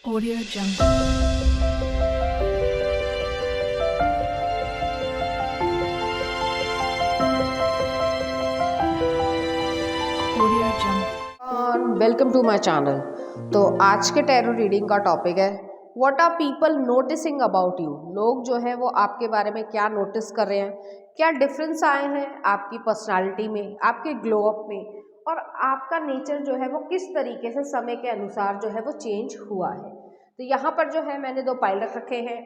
Audio Jungle. Audio Jungle. और welcome to my channel. तो आज के टैरो रीडिंग का टॉपिक है what are people noticing about you. लोग जो है वो आपके बारे में क्या नोटिस कर रहे हैं, क्या डिफरेंस आए हैं आपकी पर्सनालिटी में, आपके ग्लो अप में, और आपका नेचर जो है वो किस तरीके से समय के अनुसार जो है वो चेंज हुआ है। तो यहाँ पर जो है मैंने दो पाइल रख रखे हैं।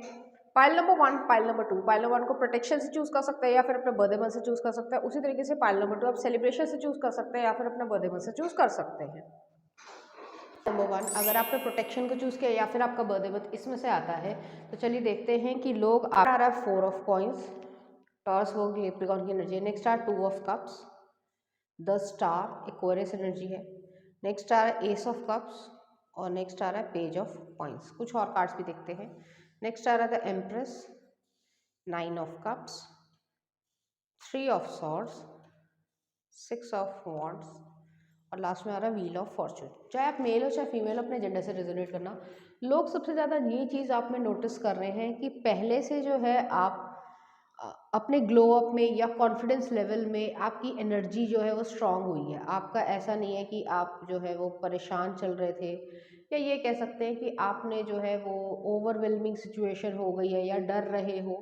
Pile number 1, pile number 2। Pile number 1 को प्रोटेक्शन से चूज कर सकते हैं या फिर अपने बर्थडे मंथ से चूज कर सकते हैं। उसी तरीके से पाइल नंबर 2 आप सेलिब्रेशन से चूज कर सकते हैं या फिर अपने बर्थडे मंथ से चूज कर सकते हैं। नंबर 1, अगर आपने प्रोटेक्शन को चूज किया या फिर आपका बर्थडे मंथ इसमें से आता है तो चलिए देखते हैं कि लोग आ रहा है 4 ऑफ कॉइंस, टॉरस वो लेप्रिकॉन की एनर्जी है। नेक्स्ट आ 2 of cups, the star Aquarius energy है। नेक्स्ट आ रहा है एस ऑफ कप्स और नेक्स्ट आ रहा है पेज ऑफ कॉइंस। कुछ और कार्ड्स भी देखते हैं। नेक्स्ट आ रहा है the empress, 9 of cups, 3 of swords, 6 of wands और लास्ट में आ रहा है व्हील ऑफ फॉर्चून। चाहे आप मेल हो चाहे फीमेल, अपने जेंडर से रेजोनेट करना। लोग सबसे ज़्यादा ये चीज़ आप में नोटिस कर रहे हैं कि पहले से जो है आप अपने ग्लो अप में या कॉन्फिडेंस लेवल में आपकी एनर्जी जो है वो स्ट्रांग हुई है। आपका ऐसा नहीं है कि आप जो है वो परेशान चल रहे थे, या ये कह सकते हैं कि आपने जो है वो ओवरवेलमिंग सिचुएशन हो गई है या डर रहे हो।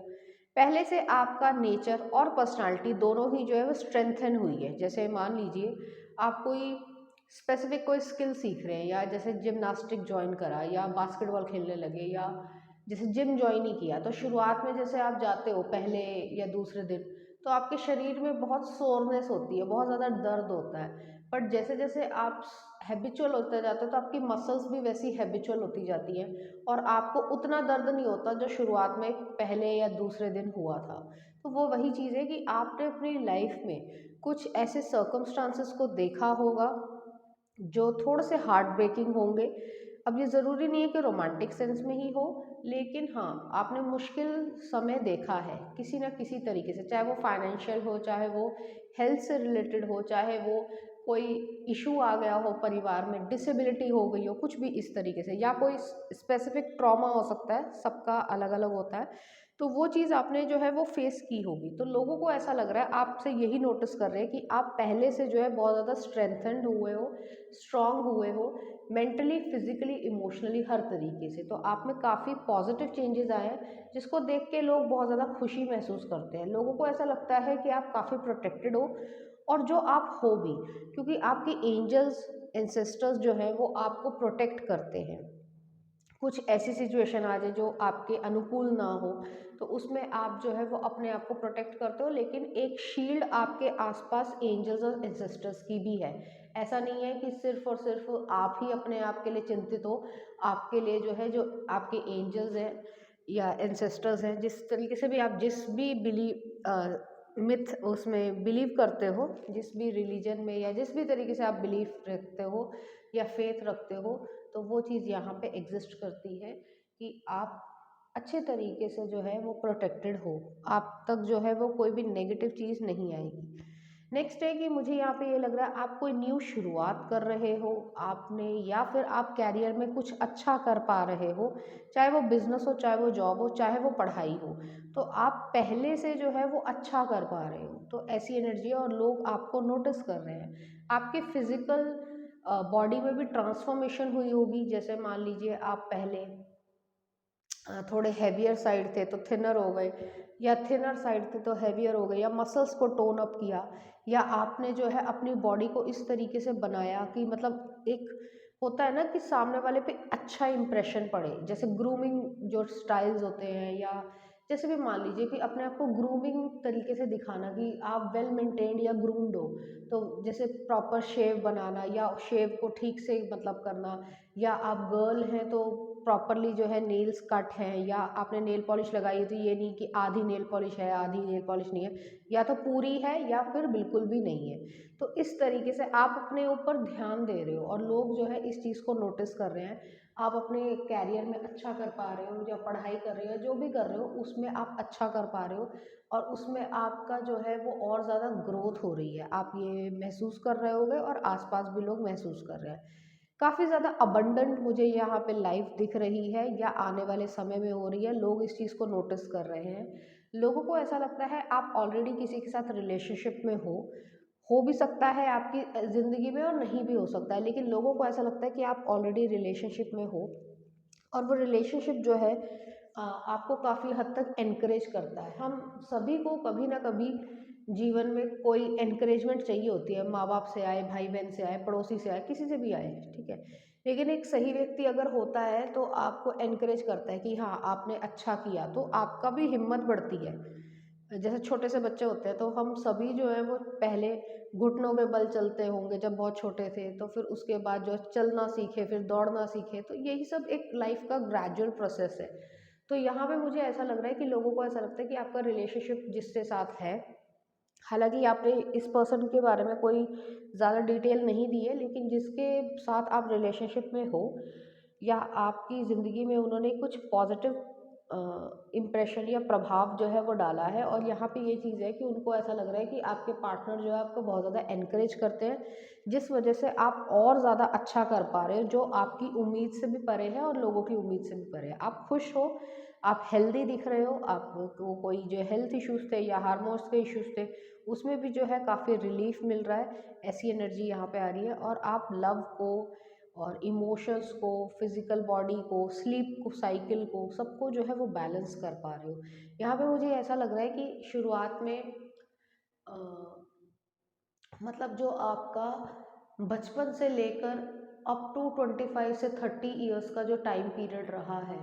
पहले से आपका नेचर और पर्सनालिटी दोनों ही जो है वो स्ट्रेंथन हुई है। जैसे मान लीजिए आप कोई स्पेसिफिक कोई स्किल सीख रहे हैं, या जैसे जिमनास्टिक ज्वाइन करा या बास्केटबॉल खेलने लगे, या जैसे जिम ज्वाइन ही किया, तो शुरुआत में जैसे आप जाते हो पहले या दूसरे दिन तो आपके शरीर में बहुत सोरनेस होती है, बहुत ज़्यादा दर्द होता है। बट जैसे जैसे आप हैबिचुअल होते जाते हो तो आपकी मसल्स भी वैसी हैबिचुअल होती जाती हैं और आपको उतना दर्द नहीं होता जो शुरुआत में पहले या दूसरे दिन हुआ था। तो वो वही चीज़ है कि आपने अपनी लाइफ में कुछ ऐसे सर्कमस्टांसेस को देखा होगा जो थोड़े से हार्ट ब्रेकिंग होंगे। अब ये ज़रूरी नहीं है कि रोमांटिक सेंस में ही हो, लेकिन हाँ, आपने मुश्किल समय देखा है किसी ना किसी तरीके से, चाहे वो फाइनेंशियल हो, चाहे वो हेल्थ से रिलेटेड हो, चाहे वो कोई इशू आ गया हो परिवार में, डिसेबिलिटी हो गई हो, कुछ भी इस तरीके से, या कोई स्पेसिफिक ट्रॉमा हो सकता है, सबका अलग अलग होता है। तो वो चीज़ आपने जो है वो फेस की होगी, तो लोगों को ऐसा लग रहा है, आपसे यही नोटिस कर रहे हैं कि आप पहले से जो है बहुत ज़्यादा स्ट्रेंथनड हुए हो, स्ट्रांग हुए हो, मेंटली, फिजिकली, इमोशनली, हर तरीके से। तो आप में काफ़ी पॉजिटिव चेंजेस आए हैं जिसको देख के लोग बहुत ज़्यादा खुशी महसूस करते हैं। लोगों को ऐसा लगता है कि आप काफ़ी प्रोटेक्टेड हो, और जो आप हो भी, क्योंकि आपके एंजल्स, एंसेस्टर्स जो हैं वो आपको प्रोटेक्ट करते हैं। कुछ ऐसी सिचुएशन आ जाए जो आपके अनुकूल ना हो, तो उसमें आप जो है वो अपने आप को प्रोटेक्ट करते हो, लेकिन एक शील्ड आपके आसपास एंजल्स और एंसेस्टर्स की भी है। ऐसा नहीं है कि सिर्फ और सिर्फ आप ही अपने आप के लिए चिंतित हो। आपके लिए जो है, जो आपके एंजल्स हैं या एंसेस्टर्स हैं, जिस तरीके से भी आप जिस भी मिथ उसमें बिलीव करते हो, जिस भी रिलीजन में या जिस भी तरीके से आप बिलीव रखते हो या फेथ रखते हो, तो वो चीज़ यहाँ पे एग्जिस्ट करती है कि आप अच्छे तरीके से जो है वो प्रोटेक्टेड हो, आप तक जो है वो कोई भी नेगेटिव चीज़ नहीं आएगी। नेक्स्ट है कि मुझे यहाँ पे ये लग रहा है आप कोई न्यू शुरुआत कर रहे हो आपने, या फिर आप कैरियर में कुछ अच्छा कर पा रहे हो, चाहे वो बिजनेस हो, चाहे वो जॉब हो, चाहे वो पढ़ाई हो, तो आप पहले से जो है वो अच्छा कर पा रहे हो। तो ऐसी एनर्जी है और लोग आपको नोटिस कर रहे हैं। आपके फिजिकल बॉडी में भी ट्रांसफॉर्मेशन हुई होगी। जैसे मान लीजिए आप पहले थोड़े हैवियर साइड थे तो थिनर हो गए, या थिनर साइड थे तो हैवियर हो गए, या मसल्स को टोन अप किया, या आपने जो है अपनी बॉडी को इस तरीके से बनाया कि मतलब एक होता है ना कि सामने वाले पे अच्छा इंप्रेशन पड़े। जैसे ग्रूमिंग जो स्टाइल्स होते हैं, या जैसे भी मान लीजिए कि अपने आप को ग्रूमिंग तरीके से दिखाना कि आप वेल मेंटेन्ड या ग्रूम्ड हो, तो जैसे प्रॉपर शेव बनाना, या शेव को ठीक से मतलब करना, या आप गर्ल हैं तो प्रॉपरली जो है नेल्स कट हैं, या आपने नेल पॉलिश लगाई है तो ये नहीं कि आधी नेल पॉलिश है आधी नेल पॉलिश नहीं है, या तो पूरी है या फिर बिल्कुल भी नहीं है। तो इस तरीके से आप अपने ऊपर ध्यान दे रहे हो और लोग जो है इस चीज़ को नोटिस कर रहे हैं। आप अपने कैरियर में अच्छा कर पा रहे हो, या पढ़ाई कर रहे हो, जो भी कर रहे हो उसमें आप अच्छा कर पा रहे हो, और उसमें आपका जो है वो और ज़्यादा ग्रोथ हो रही है। आप ये महसूस कर रहे होगे और आसपास भी लोग महसूस कर रहे हैं। काफ़ी ज़्यादा अबंडेंट मुझे यहाँ पे लाइफ दिख रही है या आने वाले समय में हो रही है। लोग इस चीज़ को नोटिस कर रहे हैं। लोगों को ऐसा लगता है आप ऑलरेडी किसी के साथ रिलेशनशिप में हो भी सकता है आपकी ज़िंदगी में और नहीं भी हो सकता है, लेकिन लोगों को ऐसा लगता है कि आप ऑलरेडी रिलेशनशिप में हो और वो रिलेशनशिप जो है आपको काफ़ी हद तक एनकरेज करता है। हम सभी को कभी ना कभी जीवन में कोई एनकरेजमेंट चाहिए होती है, माँ बाप से आए, भाई बहन से आए, पड़ोसी से आए, किसी से भी आए, ठीक है। लेकिन एक सही व्यक्ति अगर होता है तो आपको एनकरेज करता है कि हाँ आपने अच्छा किया, तो आपका भी हिम्मत बढ़ती है। जैसे छोटे से बच्चे होते हैं तो हम सभी जो है वो पहले घुटनों पे बल चलते होंगे जब बहुत छोटे थे, तो फिर उसके बाद जो चलना सीखे, फिर दौड़ना सीखे, तो यही सब एक लाइफ का ग्रेजुअल प्रोसेस है। तो यहाँ पे मुझे ऐसा लग रहा है कि लोगों को ऐसा लगता है कि आपका रिलेशनशिप जिसके साथ है, हालांकि आपने इस पर्सन के बारे में कोई ज़्यादा डिटेल नहीं दी है, लेकिन जिसके साथ आप रिलेशनशिप में हो या आपकी ज़िंदगी में उन्होंने कुछ पॉजिटिव इम्प्रेशन या प्रभाव जो है वो डाला है, और यहाँ पे ये चीज़ है कि उनको ऐसा लग रहा है कि आपके पार्टनर जो है आपको बहुत ज़्यादा एनकरेज करते हैं, जिस वजह से आप और ज़्यादा अच्छा कर पा रहे हो, जो आपकी उम्मीद से भी परे है और लोगों की उम्मीद से भी परे है। आप खुश हो, आप हेल्दी दिख रहे हो, आपको कोई जो हेल्थ इश्यूज़ थे या हार्मोन्स के इश्यूज़ थे उसमें भी जो है काफ़ी रिलीफ मिल रहा है, ऐसी एनर्जी यहाँ पे आ रही है। और आप लव को और इमोशंस को, फिजिकल बॉडी को, स्लीप को, साइकिल को, सबको जो है वो बैलेंस कर पा रहे हो। यहाँ पे मुझे ऐसा लग रहा है कि शुरुआत में अ, मतलब जो आपका बचपन से लेकर अप टू 25 से 30 इयर्स का जो टाइम पीरियड रहा है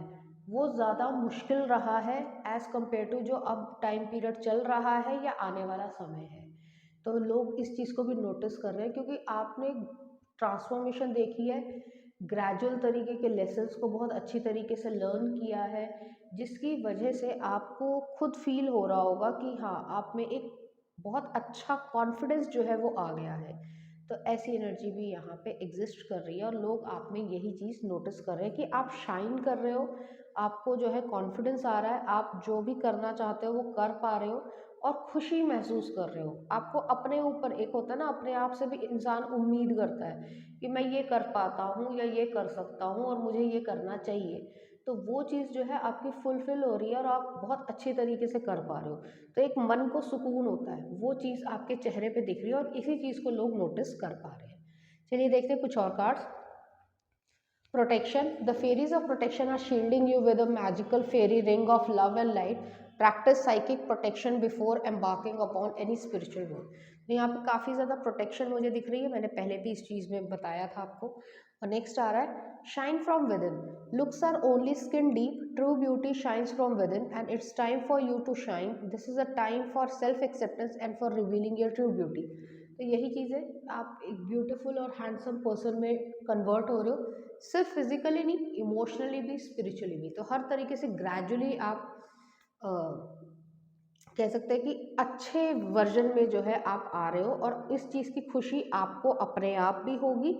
वो ज़्यादा मुश्किल रहा है एज़ कम्पेयर टू जो अब टाइम पीरियड चल रहा है या आने वाला समय है। तो लोग इस चीज़ को भी नोटिस कर रहे हैं क्योंकि आपने ट्रांसफॉर्मेशन देखी है, ग्रेजुअल तरीके के लेसन्स को बहुत अच्छी तरीके से लर्न किया है, जिसकी वजह से आपको खुद फील हो रहा होगा कि हाँ आप में एक बहुत अच्छा कॉन्फिडेंस जो है वो आ गया है। तो ऐसी एनर्जी भी यहाँ पे एग्जिस्ट कर रही है और लोग आप में यही चीज़ नोटिस कर रहे हैं कि आप शाइन कर रहे हो, आपको जो है कॉन्फिडेंस आ रहा है, आप जो भी करना चाहते हो वो कर पा रहे हो और खुशी महसूस कर रहे हो। आपको अपने ऊपर, एक होता है ना अपने आप से भी इंसान उम्मीद करता है कि मैं ये कर पाता हूँ या ये कर सकता हूँ और मुझे ये करना चाहिए, तो वो चीज़ जो है आपकी फुलफिल हो रही है और आप बहुत अच्छी तरीके से कर पा रहे हो। तो एक मन को सुकून होता है, वो चीज़ आपके चेहरे पे दिख रही है और इसी चीज़ को लोग नोटिस कर पा रहे हैं। चलिए देखते हैं कुछ और cards. Protection. The fairies of protection are shielding you with a magical fairy ring of love and light. Practice psychic protection before embarking upon any spiritual work. तो यहाँ पे काफ़ी ज़्यादा प्रोटेक्शन मुझे दिख रही है, मैंने पहले भी इस चीज़ में बताया था आपको। और नेक्स्ट आ रहा है shine from within. Looks are only skin deep, true beauty shines from within and it's time for you to shine. This is a time for self acceptance and for revealing your true beauty. तो यही चीज़ है, आप एक beautiful और handsome person में convert हो रहे हो, सिर्फ फिजिकली नहीं, इमोशनली भी, स्पिरिचुअली भी। तो हर तरीके से ग्रेजुअली आप अ, कह सकते हैं कि अच्छे वर्जन में जो है आप आ रहे हो और इस चीज़ की खुशी आपको अपने आप भी होगी।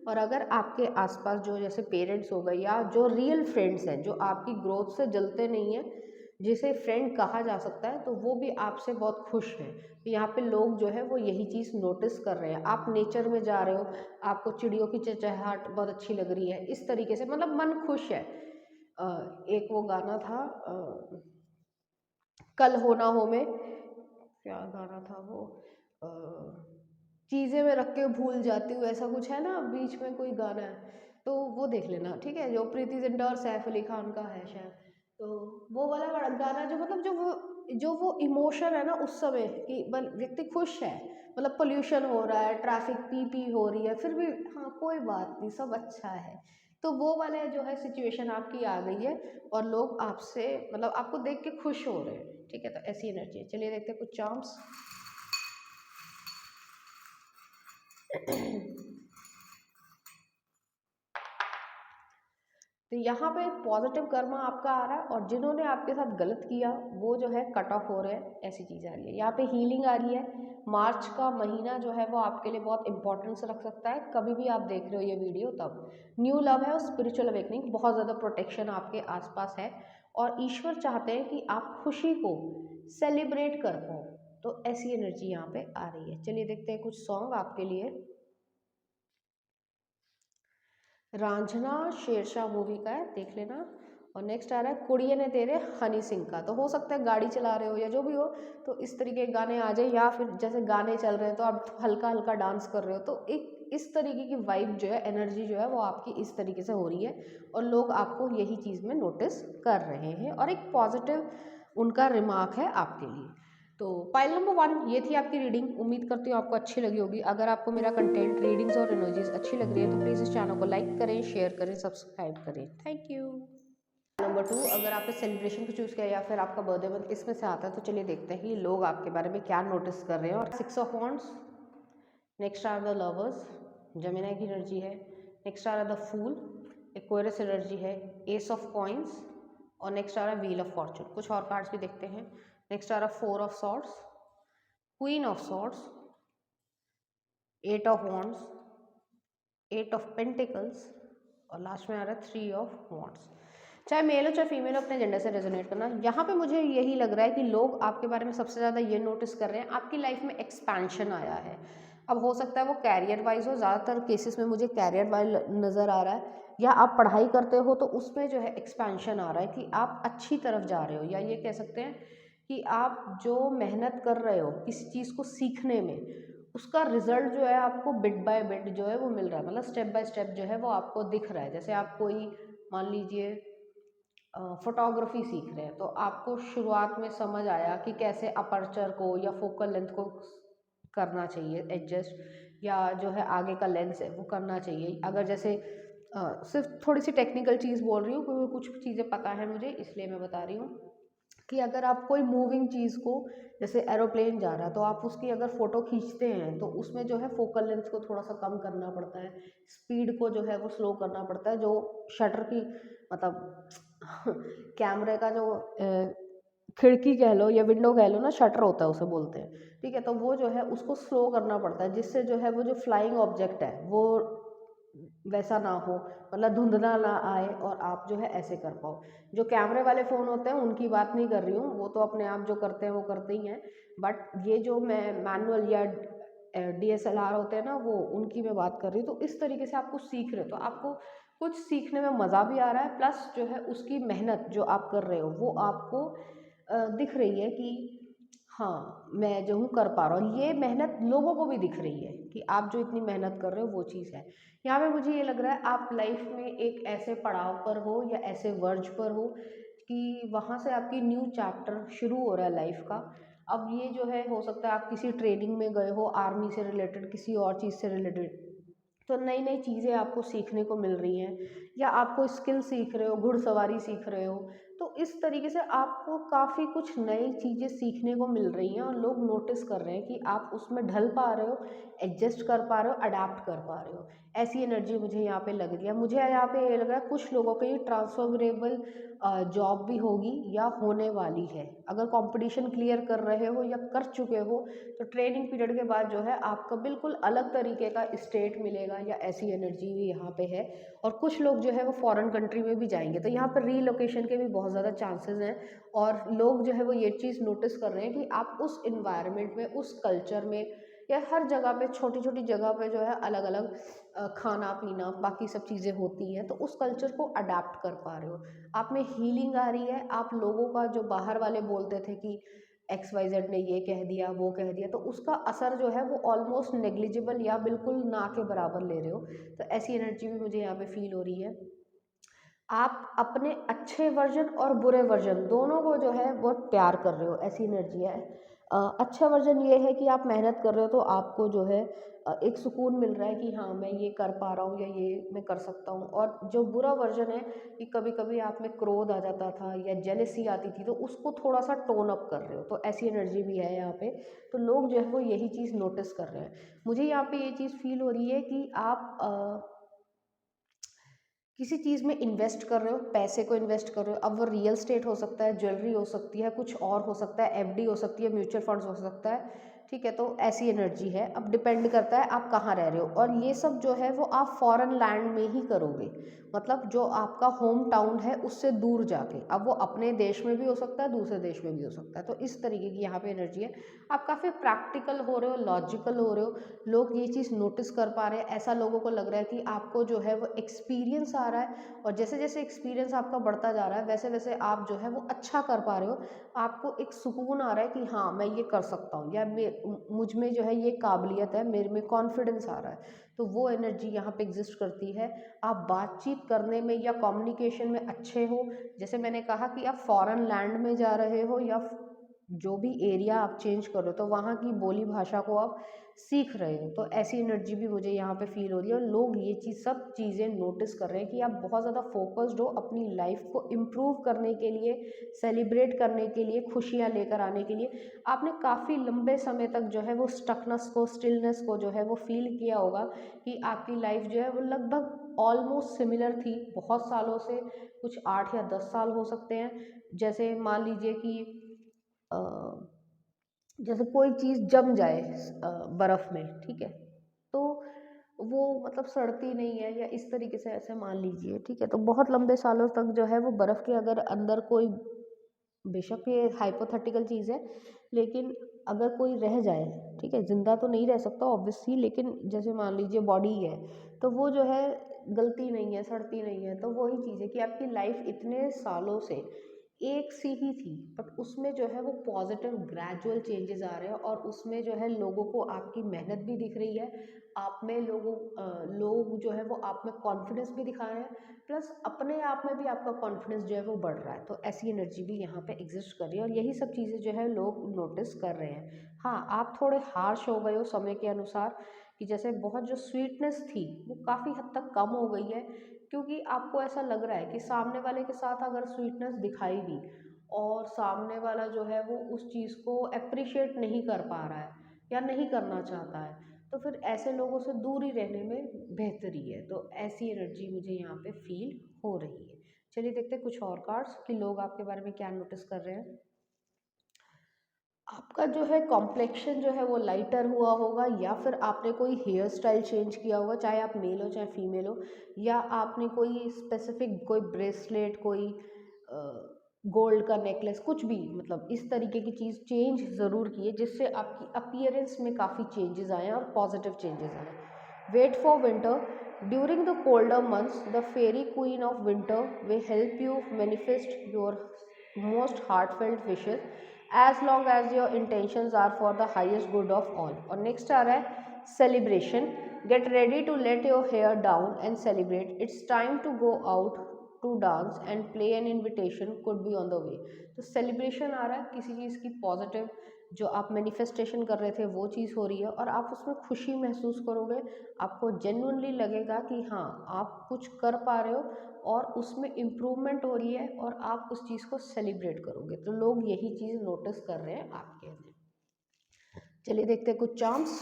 और अगर आपके आसपास जो जैसे पेरेंट्स हो गए या जो रियल फ्रेंड्स हैं जो आपकी ग्रोथ से जलते नहीं हैं, जिसे फ्रेंड कहा जा सकता है, तो वो भी आपसे बहुत खुश हैं। तो यहाँ पे लोग जो है वो यही चीज़ नोटिस कर रहे हैं। आप नेचर में जा रहे हो, आपको चिड़ियों की चहचहाट बहुत अच्छी लग रही है, इस तरीके से मतलब मन खुश है। एक वो गाना था कल हो ना हो में, क्या गाना था वो, अ, चीज़ें मैं रख के भूल जाती हूँ, ऐसा कुछ है ना, बीच में कोई गाना है, तो वो देख लेना, ठीक है, जो प्रीति जिंटा और सैफ अली खान का है शायद। तो वो वाला गाना जो मतलब जो वो इमोशन है ना उस समय कि व्यक्ति खुश है, मतलब पोल्यूशन हो रहा है, ट्रैफिक पी पी हो रही है, फिर भी हाँ कोई बात नहीं, सब अच्छा है। तो वो वाले जो है सिचुएशन आपकी आ गई है और लोग आपसे मतलब आपको देख के खुश हो रहे हैं, ठीक है। तो ऐसी एनर्जी है। चलिए देखते हैं कुछ चार्म्स। तो यहाँ पे पॉजिटिव कर्मा आपका आ रहा है और जिन्होंने आपके साथ गलत किया वो जो है कट ऑफ हो रहे हैं, ऐसी चीज़ आ रही है। यहाँ पे हीलिंग आ रही है। मार्च का महीना जो है वो आपके लिए बहुत इंपॉर्टेंस रख सकता है, कभी भी आप देख रहे हो ये वीडियो तब। न्यू लव है और स्पिरिचुअल अवेकनिंग, बहुत ज़्यादा प्रोटेक्शन आपके आसपास है और ईश्वर चाहते हैं कि आप खुशी को सेलिब्रेट कर पाओ। तो ऐसी एनर्जी यहाँ पे आ रही है। चलिए देखते हैं कुछ सॉन्ग आपके लिए। रांझना शेरशाह मूवी का है, देख लेना। और नेक्स्ट आ रहा है कुड़िये ने तेरे हनी सिंह का। तो हो सकता है गाड़ी चला रहे हो या जो भी हो तो इस तरीके के गाने आ जाए, या फिर जैसे गाने चल रहे हैं तो आप हल्का हल्का डांस कर रहे हो, तो एक इस तरीके की वाइब जो है, एनर्जी जो है वो आपकी इस तरीके से हो रही है और लोग आपको यही चीज़ में नोटिस कर रहे हैं और एक पॉजिटिव उनका रिमार्क है आपके लिए। तो पाइल नंबर 1 ये थी आपकी रीडिंग। उम्मीद करती हूँ आपको अच्छी लगी होगी। अगर आपको मेरा कंटेंट, रीडिंग्स और एनर्जीज अच्छी लग रही है तो प्लीज़ इस चैनल को लाइक करें, शेयर करें, सब्सक्राइब करें। Thank you. नंबर 2, अगर आपने सेलिब्रेशन को चूज़ किया या फिर आपका बर्थडे मंथ इसमें से आता है तो चलिए देखते हैं कि लोग आपके बारे में क्या नोटिस कर रहे हैं। और 6 of wands, next are the lovers, Gemini की एनर्जी है। नेक्स्ट आ रहा द फूल, एक्वेरियस एनर्जी है। एस ऑफ कॉइन्स और नेक्स्ट आ रहा है व्हील ऑफ फॉर्चून। कुछ और कार्ड्स भी देखते हैं। नेक्स्ट आ रहा 4 of swords, queen of swords, 8 of wands, 8 of pentacles और लास्ट में आ रहा है 3 ऑफ वॉन्ड्स। चाहे मेल हो चाहे फीमेल हो, अपने जेंडर से रेजोनेट करना। यहाँ पे मुझे यही लग रहा है कि लोग आपके बारे में सबसे ज़्यादा ये नोटिस कर रहे हैं, आपकी लाइफ में एक्सपेंशन आया है। अब हो सकता है वो कैरियर वाइज हो, ज़्यादातर केसेस में मुझे कैरियर वाइज नज़र आ रहा है, या आप पढ़ाई करते हो तो उसमें जो है एक्सपेंशन आ रहा है कि आप अच्छी तरफ जा रहे हो, या ये कह सकते हैं कि आप जो मेहनत कर रहे हो किसी चीज़ को सीखने में, उसका रिजल्ट जो है आपको बिट बाय बिट जो है वो मिल रहा है, मतलब स्टेप बाय स्टेप जो है वो आपको दिख रहा है। जैसे आप कोई मान लीजिए फोटोग्राफी सीख रहे हैं तो आपको शुरुआत में समझ आया कि कैसे अपर्चर को या फोकल लेंथ को करना चाहिए एडजस्ट, या जो है आगे का लेंस है वो करना चाहिए। अगर जैसे सिर्फ थोड़ी सी टेक्निकल चीज़ बोल रही हूँ क्योंकि कुछ चीज़ें पता है मुझे इसलिए मैं बता रही हूँ कि अगर आप कोई मूविंग चीज़ को, जैसे एरोप्लेन जा रहा है तो आप उसकी अगर फ़ोटो खींचते हैं तो उसमें जो है फोकल लेंथ को थोड़ा सा कम करना पड़ता है, स्पीड को जो है वो स्लो करना पड़ता है। जो शटर की मतलब कैमरे का जो खिड़की कह लो या विंडो कह लो ना, शटर होता है उसे बोलते हैं, ठीक है। तो वो जो है उसको स्लो करना पड़ता है जिससे जो है वो जो फ्लाइंग ऑब्जेक्ट है वो वैसा ना हो, मतलब धुंधला ना आए और आप जो है ऐसे कर पाओ। जो कैमरे वाले फ़ोन होते हैं उनकी बात नहीं कर रही हूँ, वो तो अपने आप जो करते हैं वो करते ही हैं, बट ये जो मैं मैनुअल या डीएसएलआर होते हैं ना, वो उनकी मैं बात कर रही हूँ। तो इस तरीके से आप कुछ सीख रहे हो तो आपको कुछ सीखने में मज़ा भी आ रहा है, प्लस जो है उसकी मेहनत जो आप कर रहे हो वो आपको दिख रही है कि हाँ मैं जो हूँ कर पा रहा हूँ। ये मेहनत लोगों को भी दिख रही है कि आप जो इतनी मेहनत कर रहे हो वो चीज़ है। यहाँ पे मुझे ये लग रहा है आप लाइफ में एक ऐसे पड़ाव पर हो या ऐसे वर्ज पर हो कि वहाँ से आपकी न्यू चैप्टर शुरू हो रहा है लाइफ का। अब ये जो है हो सकता है आप किसी ट्रेनिंग में गए हो, आर्मी से रिलेटेड, किसी और चीज़ से रिलेटेड, तो नई नई चीज़ें आपको सीखने को मिल रही हैं, या आपको स्किल सीख रहे हो, घुड़सवारी सीख रहे हो, तो इस तरीके से आपको काफ़ी कुछ नई चीज़ें सीखने को मिल रही हैं और लोग नोटिस कर रहे हैं कि आप उसमें ढल पा रहे हो, एडजस्ट कर पा रहे हो, अडेप्ट कर पा रहे हो। ऐसी एनर्जी मुझे यहाँ पे लग रही है। मुझे यहाँ पे ये लग रहा है कुछ लोगों के ये ट्रांसफरेबल जॉब भी होगी या होने वाली है। अगर कंपटीशन क्लियर कर रहे हो या कर चुके हो तो ट्रेनिंग पीरियड के बाद जो है आपका बिल्कुल अलग तरीके का स्टेट मिलेगा, या ऐसी एनर्जी भी यहाँ पे है। और कुछ लोग जो है वो फॉरेन कंट्री में भी जाएंगे, तो यहाँ पर रीलोकेशन के भी बहुत ज़्यादा चांसेस हैं। और लोग जो है वो ये चीज़ नोटिस कर रहे हैं कि आप उस इन्वायरमेंट में, उस कल्चर में, या हर जगह पे, छोटी छोटी जगह पे जो है अलग अलग खाना पीना बाकी सब चीज़ें होती हैं, तो उस कल्चर को अडेप्ट कर पा रहे हो। आप में हीलिंग आ रही है। आप लोगों का जो बाहर वाले बोलते थे कि XYZ ने ये कह दिया वो कह दिया, तो उसका असर जो है वो ऑलमोस्ट नेग्लिजिबल या बिल्कुल ना के बराबर ले रहे हो। तो ऐसी एनर्जी भी मुझे यहाँ पे फील हो रही है। आप अपने अच्छे वर्जन और बुरे वर्जन दोनों को जो है बहुत प्यार कर रहे हो, ऐसी एनर्जी है। अच्छा वर्जन ये है कि आप मेहनत कर रहे हो तो आपको जो है एक सुकून मिल रहा है कि हाँ मैं ये कर पा रहा हूँ या ये मैं कर सकता हूँ। और जो बुरा वर्जन है कि कभी कभी आप में क्रोध आ जाता था या जेलसी आती थी, तो उसको थोड़ा सा टोन अप कर रहे हो, तो ऐसी एनर्जी भी है यहाँ पे। तो लोग जो है वो यही चीज़ नोटिस कर रहे हैं। मुझे यहाँ पे ये चीज़ फील हो रही है कि आप किसी चीज़ में इन्वेस्ट कर रहे हो, पैसे को इन्वेस्ट कर रहे हो। अब वो रियल स्टेट हो सकता है, ज्वेलरी हो सकती है, कुछ और हो सकता है, FD हो सकती है, म्यूचुअल फंड्स हो सकता है। ठीक है। तो ऐसी एनर्जी है। अब डिपेंड करता है आप कहाँ रह रहे हो, और ये सब जो है वो आप फॉरेन लैंड में ही करोगे, मतलब जो आपका होम टाउन है उससे दूर जाके। अब वो अपने देश में भी हो सकता है, दूसरे देश में भी हो सकता है। तो इस तरीके की यहाँ पे एनर्जी है। आप काफ़ी प्रैक्टिकल हो रहे हो, लॉजिकल हो रहे हो, लोग ये चीज़ नोटिस कर पा रहे हैं। ऐसा लोगों को लग रहा है कि आपको जो है वो एक्सपीरियंस आ रहा है, और जैसे जैसे एक्सपीरियंस आपका बढ़ता जा रहा है वैसे वैसे आप जो है वो अच्छा कर पा रहे हो। आपको एक सुकून आ रहा है कि हाँ मैं ये कर सकता हूँ, या मुझ में जो है ये काबिलियत है, मेरे में कॉन्फिडेंस आ रहा है। तो वो एनर्जी यहाँ पे एग्जिस्ट करती है। आप बातचीत करने में या कम्युनिकेशन में अच्छे हो। जैसे मैंने कहा कि आप फॉरेन लैंड में जा रहे हो, या जो भी एरिया आप चेंज कर रहे हो तो वहाँ की बोली भाषा को आप सीख रहे हो। तो ऐसी एनर्जी भी मुझे यहाँ पे फील हो रही है, और लोग ये चीज़ सब चीज़ें नोटिस कर रहे हैं कि आप बहुत ज़्यादा फोकस्ड हो अपनी लाइफ को इम्प्रूव करने के लिए, सेलिब्रेट करने के लिए, खुशियाँ लेकर आने के लिए। आपने काफ़ी लंबे समय तक जो है वो स्टकनेस को, स्टिलनेस को जो है वो फील किया होगा कि आपकी लाइफ जो है वो लगभग ऑलमोस्ट सिमिलर थी बहुत सालों से। कुछ 8 या 10 साल हो सकते हैं। जैसे मान लीजिए कि अ, जैसे कोई चीज़ जम जाए बर्फ़ में, ठीक है, तो वो मतलब सड़ती नहीं है, या इस तरीके से ऐसे मान लीजिए, ठीक है। तो बहुत लंबे सालों तक जो है वो बर्फ़ के अगर अंदर कोई, बेशक ये हाइपोथेटिकल चीज़ है, लेकिन अगर कोई रह जाए, ठीक है, ज़िंदा तो नहीं रह सकता ऑब्वियसली, लेकिन जैसे मान लीजिए बॉडी है, तो वो जो है गलती नहीं है, सड़ती नहीं है। तो वही चीज़ है कि आपकी लाइफ इतने सालों से एक सी ही थी, बट उसमें जो है वो पॉजिटिव ग्रेजुअल चेंजेस आ रहे हैं, और उसमें जो है लोगों को आपकी मेहनत भी दिख रही है। आप में लोग जो है वो आप में कॉन्फिडेंस भी दिखा रहे हैं, प्लस अपने आप में भी आपका कॉन्फिडेंस जो है वो बढ़ रहा है। तो ऐसी एनर्जी भी यहाँ पे एग्जिस्ट कर रही है, और यही सब चीज़ें जो है लोग नोटिस कर रहे हैं। हाँ, आप थोड़े हार्श हो गए हो समय के अनुसार, कि जैसे बहुत जो स्वीटनेस थी वो काफ़ी हद तक कम हो गई है, क्योंकि आपको ऐसा लग रहा है कि सामने वाले के साथ अगर स्वीटनेस दिखाई भी, और सामने वाला जो है वो उस चीज़ को अप्रिशिएट नहीं कर पा रहा है या नहीं करना चाहता है, तो फिर ऐसे लोगों से दूर ही रहने में बेहतरी है। तो ऐसी एनर्जी मुझे यहाँ पे फील हो रही है। चलिए देखते हैं कुछ और कार्ड्स कि लोग आपके बारे में क्या नोटिस कर रहे हैं। आपका जो है कॉम्प्लेक्शन जो है वो लाइटर हुआ होगा, या फिर आपने कोई हेयर स्टाइल चेंज किया होगा, चाहे आप मेल हो चाहे फीमेल हो, या आपने कोई स्पेसिफिक कोई ब्रेसलेट, कोई गोल्ड का नेकलेस, कुछ भी, मतलब इस तरीके की चीज़ चेंज ज़रूर की है, जिससे आपकी अपीयरेंस में काफ़ी चेंजेस आए हैं और पॉजिटिव चेंजेस आए हैं। Wait for winter. During the colder months the fairy queen of winter will help you manifest your most heartfelt wishes as long as your intentions are for the highest good of all। और next आ रहा है celebration। get ready to let your hair down and celebrate, it's time to go out to dance and play, an invitation could be on the way। तो celebration आ रहा है किसी चीज़ की positive, जो आप मैनिफेस्टेशन कर रहे थे वो चीज़ हो रही है, और आप उसमें खुशी महसूस करोगे। आपको जेन्युइनली लगेगा कि हाँ आप कुछ कर पा रहे हो, और उसमें इम्प्रूवमेंट हो रही है, और आप उस चीज़ को सेलिब्रेट करोगे। तो लोग यही चीज़ नोटिस कर रहे हैं आपके अंदर। चलिए देखते हैं कुछ चार्म्स।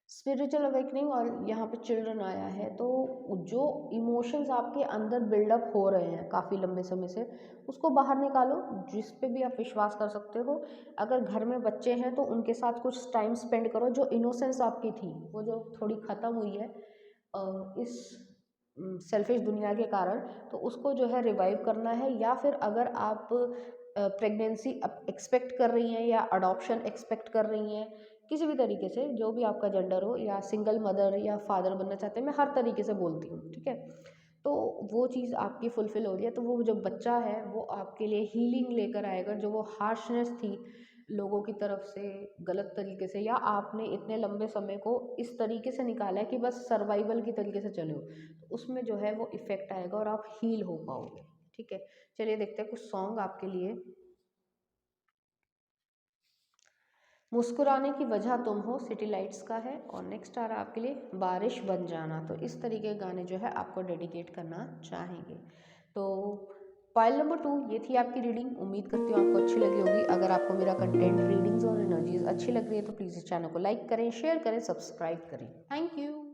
स्पिरिचुअल अवेकनिंग, और यहाँ पे चिल्ड्रन आया है। तो जो इमोशंस आपके अंदर बिल्डअप हो रहे हैं काफ़ी लंबे समय से, उसको बाहर निकालो, जिस पे भी आप विश्वास कर सकते हो। अगर घर में बच्चे हैं तो उनके साथ कुछ टाइम स्पेंड करो। जो इनोसेंस आपकी थी वो जो थोड़ी ख़त्म हुई है इस सेल्फिश दुनिया के कारण, तो उसको जो है रिवाइव करना है। या फिर अगर आप प्रेगनेंसी एक्सपेक्ट कर रही हैं, या अडॉप्शन एक्सपेक्ट कर रही हैं, किसी भी तरीके से, जो भी आपका जेंडर हो, या सिंगल मदर या फादर बनना चाहते हैं, मैं हर तरीके से बोलती हूँ, ठीक है। तो वो चीज़ आपकी फुलफ़िल हो रही है, तो वो जो बच्चा है वो आपके लिए हीलिंग लेकर आएगा। जो वो हार्शनेस थी लोगों की तरफ से, गलत तरीके से, या आपने इतने लंबे समय को इस तरीके से निकाला है कि बस सर्वाइवल की तरीके से चले हो, तो उसमें जो है वो इफ़ेक्ट आएगा और आप हील हो पाओगे, ठीक है। चलिए देखते हैं कुछ सॉन्ग आपके लिए। मुस्कुराने की वजह तुम हो, सिटी लाइट्स का है। और नेक्स्ट आ रहा है आपके लिए बारिश बन जाना। तो इस तरीके के गाने जो है आपको डेडिकेट करना चाहेंगे। तो फाइल नंबर 2 ये थी आपकी रीडिंग। उम्मीद करती हूँ आपको अच्छी लगी होगी। अगर आपको मेरा कंटेंट, रीडिंग्स और एनर्जीज अच्छी लग रही है तो प्लीज़ इस चैनल को लाइक करें, शेयर करें, सब्सक्राइब करें। Thank you.